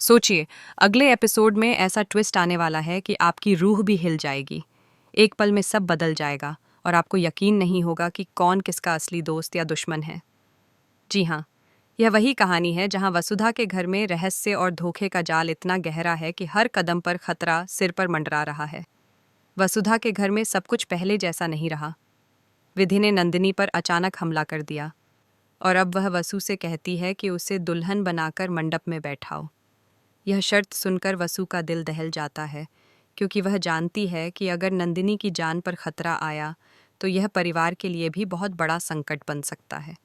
सोचिए, अगले एपिसोड में ऐसा ट्विस्ट आने वाला है कि आपकी रूह भी हिल जाएगी। एक पल में सब बदल जाएगा और आपको यकीन नहीं होगा कि कौन किसका असली दोस्त या दुश्मन है। जी हाँ, यह वही कहानी है जहाँ वसुधा के घर में रहस्य और धोखे का जाल इतना गहरा है कि हर कदम पर खतरा सिर पर मंडरा रहा है। वसुधा के घर में सब कुछ पहले जैसा नहीं रहा। विधि ने नंदिनी पर अचानक हमला कर दिया और अब वह वसु से कहती है कि उसे दुल्हन बनाकर मंडप में बैठाओ। यह शर्त सुनकर वसु का दिल दहल जाता है, क्योंकि वह जानती है कि अगर नंदिनी की जान पर खतरा आया तो यह परिवार के लिए भी बहुत बड़ा संकट बन सकता है।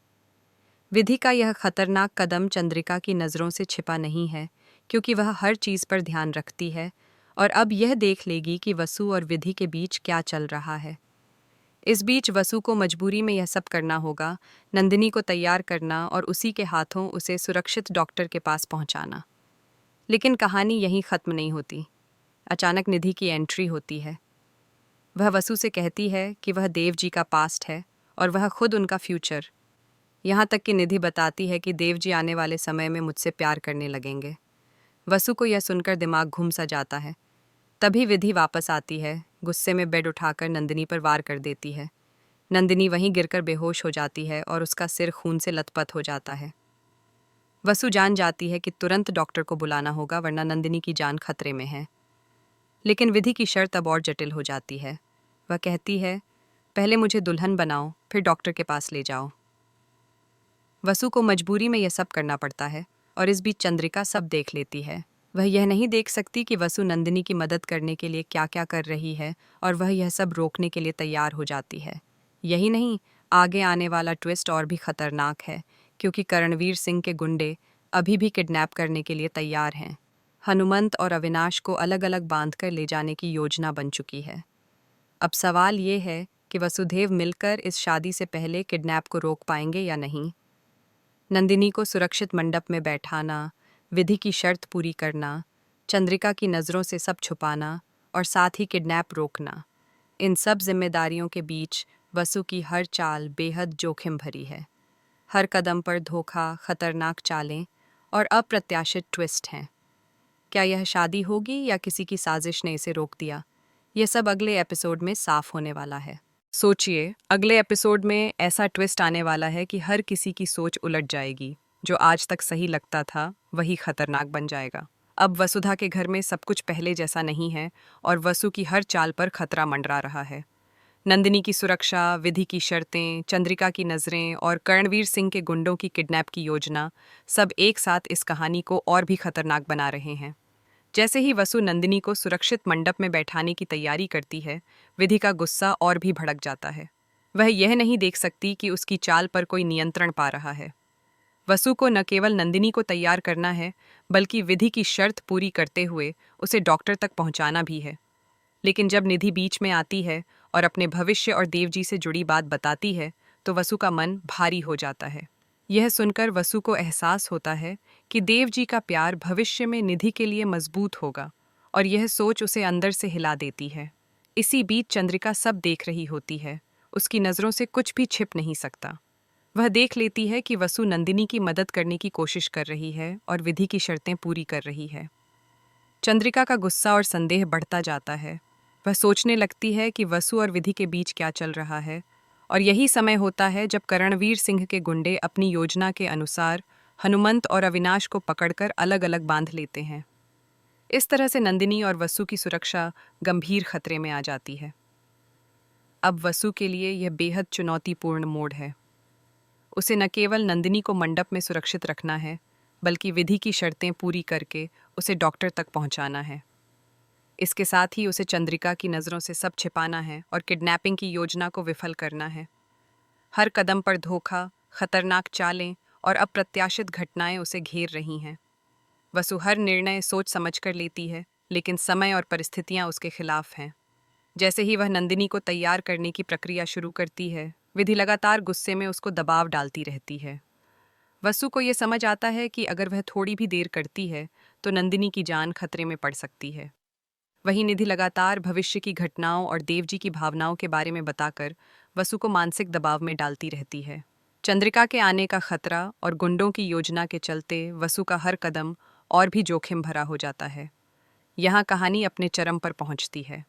विधि का यह खतरनाक कदम चंद्रिका की नज़रों से छिपा नहीं है, क्योंकि वह हर चीज़ पर ध्यान रखती है और अब यह देख लेगी कि वसु और विधि के बीच क्या चल रहा है। इस बीच वसु को मजबूरी में यह सब करना होगा, नंदिनी को तैयार करना और उसी के हाथों उसे सुरक्षित डॉक्टर के पास पहुंचाना। लेकिन कहानी यहीं ख़त्म नहीं होती। अचानक निधि की एंट्री होती है। वह वसु से कहती है कि वह देव जी का पास्ट है और वह खुद उनका फ्यूचर। यहाँ तक कि निधि बताती है कि देव जी आने वाले समय में मुझसे प्यार करने लगेंगे। वसु को यह सुनकर दिमाग घूम सा जाता है। तभी विधि वापस आती है, गुस्से में बेड उठाकर नंदिनी पर वार कर देती है। नंदिनी वहीं गिरकर बेहोश हो जाती है और उसका सिर खून से लथपथ हो जाता है। वसु जान जाती है कि तुरंत डॉक्टर को बुलाना होगा, वरना नंदिनी की जान खतरे में है। लेकिन विधि की शर्त अब और जटिल हो जाती है। वह कहती है, पहले मुझे दुल्हन बनाओ, फिर डॉक्टर के पास ले जाओ। वसु को मजबूरी में यह सब करना पड़ता है और इस बीच चंद्रिका सब देख लेती है। वह यह नहीं देख सकती कि वसु नंदिनी की मदद करने के लिए क्या क्या कर रही है और वह यह सब रोकने के लिए तैयार हो जाती है। यही नहीं, आगे आने वाला ट्विस्ट और भी खतरनाक है, क्योंकि करणवीर सिंह के गुंडे अभी भी किडनैप करने के लिए तैयार हैं। हनुमंत और अविनाश को अलग अलग बांधकर ले जाने की योजना बन चुकी है। अब सवाल ये है कि वसुदेव मिलकर इस शादी से पहले किडनैप को रोक पाएंगे या नहीं। नंदिनी को सुरक्षित मंडप में बैठाना, विधि की शर्त पूरी करना, चंद्रिका की नज़रों से सब छुपाना और साथ ही किडनैप रोकना, इन सब जिम्मेदारियों के बीच वसु की हर चाल बेहद जोखिम भरी है। हर कदम पर धोखा, खतरनाक चालें और अप्रत्याशित ट्विस्ट हैं। क्या यह शादी होगी या किसी की साजिश ने इसे रोक दिया? यह सब अगले एपिसोड में साफ होने वाला है। सोचिए, अगले एपिसोड में ऐसा ट्विस्ट आने वाला है कि हर किसी की सोच उलट जाएगी। जो आज तक सही लगता था वही खतरनाक बन जाएगा। अब वसुधा के घर में सब कुछ पहले जैसा नहीं है और वसु की हर चाल पर खतरा मंडरा रहा है। नंदिनी की सुरक्षा, विधि की शर्तें, चंद्रिका की नज़रें और कर्णवीर सिंह के गुंडों की किडनैप की योजना सब एक साथ इस कहानी को और भी खतरनाक बना रहे हैं। जैसे ही वसु नंदिनी को सुरक्षित मंडप में बैठाने की तैयारी करती है, विधि का गुस्सा और भी भड़क जाता है। वह यह नहीं देख सकती कि उसकी चाल पर कोई नियंत्रण पा रहा है। वसु को न केवल नंदिनी को तैयार करना है, बल्कि विधि की शर्त पूरी करते हुए उसे डॉक्टर तक पहुंचाना भी है। लेकिन जब निधि बीच में आती है और अपने भविष्य और देवजी से जुड़ी बात बताती है, तो वसु का मन भारी हो जाता है। यह सुनकर वसु को एहसास होता है कि देवजी का प्यार भविष्य में निधि के लिए मजबूत होगा और यह सोच उसे अंदर से हिला देती है। इसी बीच चंद्रिका सब देख रही होती है। उसकी नज़रों से कुछ भी छिप नहीं सकता। वह देख लेती है कि वसु नंदिनी की मदद करने की कोशिश कर रही है और विधि की शर्तें पूरी कर रही है। चंद्रिका का गुस्सा और संदेह बढ़ता जाता है। वह सोचने लगती है कि वसु और विधि के बीच क्या चल रहा है, और यही समय होता है जब करणवीर सिंह के गुंडे अपनी योजना के अनुसार हनुमंत और अविनाश को पकड़कर अलग अलग बांध लेते हैं। इस तरह से नंदिनी और वसु की सुरक्षा गंभीर खतरे में आ जाती है। अब वसु के लिए यह बेहद चुनौतीपूर्ण मोड़ है। उसे न केवल नंदिनी को मंडप में सुरक्षित रखना है, बल्कि विधि की शर्तें पूरी करके उसे डॉक्टर तक पहुंचाना है। इसके साथ ही उसे चंद्रिका की नज़रों से सब छिपाना है और किडनैपिंग की योजना को विफल करना है। हर कदम पर धोखा, खतरनाक चालें और अप्रत्याशित घटनाएं उसे घेर रही हैं। वसु हर निर्णय सोच समझकर लेती है, लेकिन समय और परिस्थितियां उसके खिलाफ हैं। जैसे ही वह नंदिनी को तैयार करने की प्रक्रिया शुरू करती है, विधि लगातार गुस्से में उसको दबाव डालती रहती है। वसु को यह समझ आता है कि अगर वह थोड़ी भी देर करती है तो नंदिनी की जान खतरे में पड़ सकती है। वहीं निधि लगातार भविष्य की घटनाओं और देवजी की भावनाओं के बारे में बताकर वसु को मानसिक दबाव में डालती रहती है। चंद्रिका के आने का खतरा और गुंडों की योजना के चलते वसु का हर कदम और भी जोखिम भरा हो जाता है। यहाँ कहानी अपने चरम पर पहुंचती है।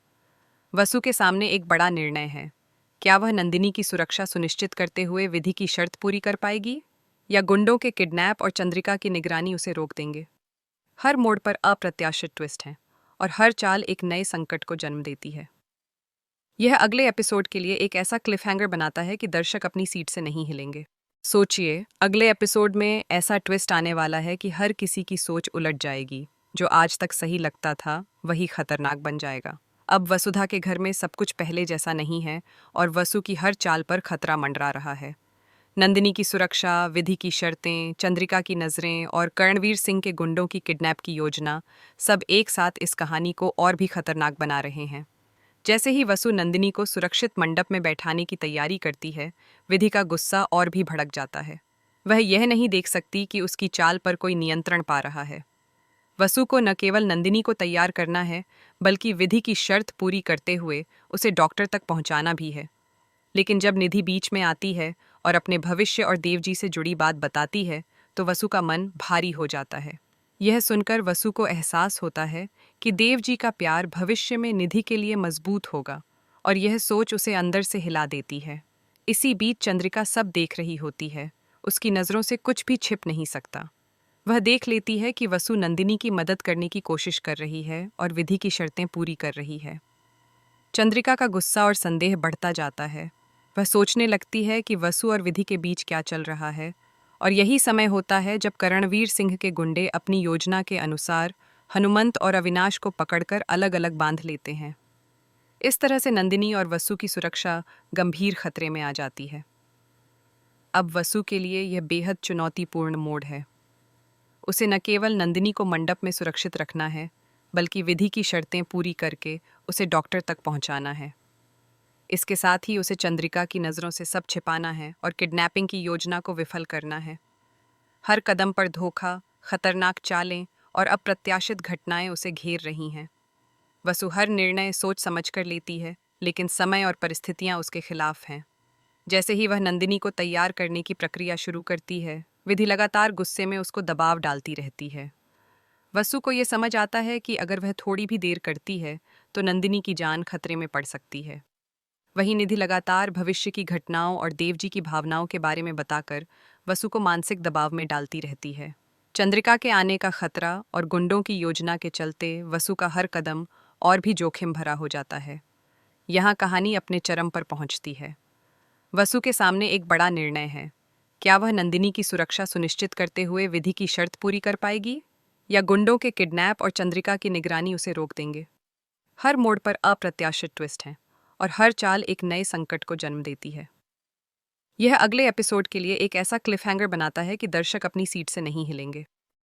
वसु के सामने एक बड़ा निर्णय है। क्या वह नंदिनी की सुरक्षा सुनिश्चित करते हुए विधि की शर्त पूरी कर पाएगी, या गुंडों के किडनैप और चंद्रिका की निगरानी उसे रोक देंगे? हर मोड़ पर अप्रत्याशित ट्विस्ट है और हर चाल एक नए संकट को जन्म देती है। यह अगले एपिसोड के लिए एक ऐसा क्लिफहैंगर बनाता है कि दर्शक अपनी सीट से नहीं हिलेंगे। सोचिए, अगले एपिसोड में ऐसा ट्विस्ट आने वाला है कि हर किसी की सोच उलट जाएगी। जो आज तक सही लगता था वही खतरनाक बन जाएगा। अब वसुधा के घर में सब कुछ पहले जैसा नहीं है और वसु की हर चाल पर खतरा मंडरा रहा है। नंदिनी की सुरक्षा, विधि की शर्तें, चंद्रिका की नज़रें और कर्णवीर सिंह के गुंडों की किडनैप की योजना सब एक साथ इस कहानी को और भी खतरनाक बना रहे हैं। जैसे ही वसु नंदिनी को सुरक्षित मंडप में बैठाने की तैयारी करती है, विधि का गुस्सा और भी भड़क जाता है। वह यह नहीं देख सकती कि उसकी चाल पर कोई नियंत्रण पा रहा है। वसु को न केवल नंदिनी को तैयार करना है, बल्कि विधि की शर्त पूरी करते हुए उसे डॉक्टर तक पहुंचाना भी है। लेकिन जब निधि बीच में आती है और अपने भविष्य और देवजी से जुड़ी बात बताती है, तो वसु का मन भारी हो जाता है। यह सुनकर वसु को एहसास होता है कि देवजी का प्यार भविष्य में निधि के लिए मजबूत होगा, और यह सोच उसे अंदर से हिला देती है। इसी बीच चंद्रिका सब देख रही होती है। उसकी नज़रों से कुछ भी छिप नहीं सकता। वह देख लेती है कि वसु नंदिनी की मदद करने की कोशिश कर रही है और विधि की शर्तें पूरी कर रही है। चंद्रिका का गुस्सा और संदेह बढ़ता जाता है। वह सोचने लगती है कि वसु और विधि के बीच क्या चल रहा है, और यही समय होता है जब करणवीर सिंह के गुंडे अपनी योजना के अनुसार हनुमंत और अविनाश को पकड़कर अलग अलग बांध लेते हैं। इस तरह से नंदिनी और वसु की सुरक्षा गंभीर खतरे में आ जाती है। अब वसु के लिए यह बेहद चुनौतीपूर्ण मोड़ है। उसे न केवल नंदिनी को मंडप में सुरक्षित रखना है, बल्कि विधि की शर्तें पूरी करके उसे डॉक्टर तक पहुंचाना है। इसके साथ ही उसे चंद्रिका की नज़रों से सब छिपाना है और किडनैपिंग की योजना को विफल करना है। हर कदम पर धोखा, खतरनाक चालें और अप्रत्याशित घटनाएं उसे घेर रही हैं। वसु हर निर्णय सोच समझकर लेती है, लेकिन समय और परिस्थितियां उसके खिलाफ हैं। जैसे ही वह नंदिनी को तैयार करने की प्रक्रिया शुरू करती है, विधि लगातार गुस्से में उसको दबाव डालती रहती है। वसु को यह समझ आता है कि अगर वह थोड़ी भी देर करती है तो नंदिनी की जान खतरे में पड़ सकती है। वहीं निधि लगातार भविष्य की घटनाओं और देवजी की भावनाओं के बारे में बताकर वसु को मानसिक दबाव में डालती रहती है। चंद्रिका के आने का खतरा और गुंडों की योजना के चलते वसु का हर कदम और भी जोखिम भरा हो जाता है। यहाँ कहानी अपने चरम पर पहुंचती है। वसु के सामने एक बड़ा निर्णय है। क्या वह नंदिनी की सुरक्षा सुनिश्चित करते हुए विधि की शर्त पूरी कर पाएगी, या गुंडों के किडनैप और चंद्रिका की निगरानी उसे रोक देंगे? हर मोड़ पर अप्रत्याशित ट्विस्ट है और हर चाल एक नए संकट को जन्म देती है। यह अगले एपिसोड के लिए एक ऐसा क्लिफहैंगर बनाता है कि दर्शक अपनी सीट से नहीं हिलेंगे।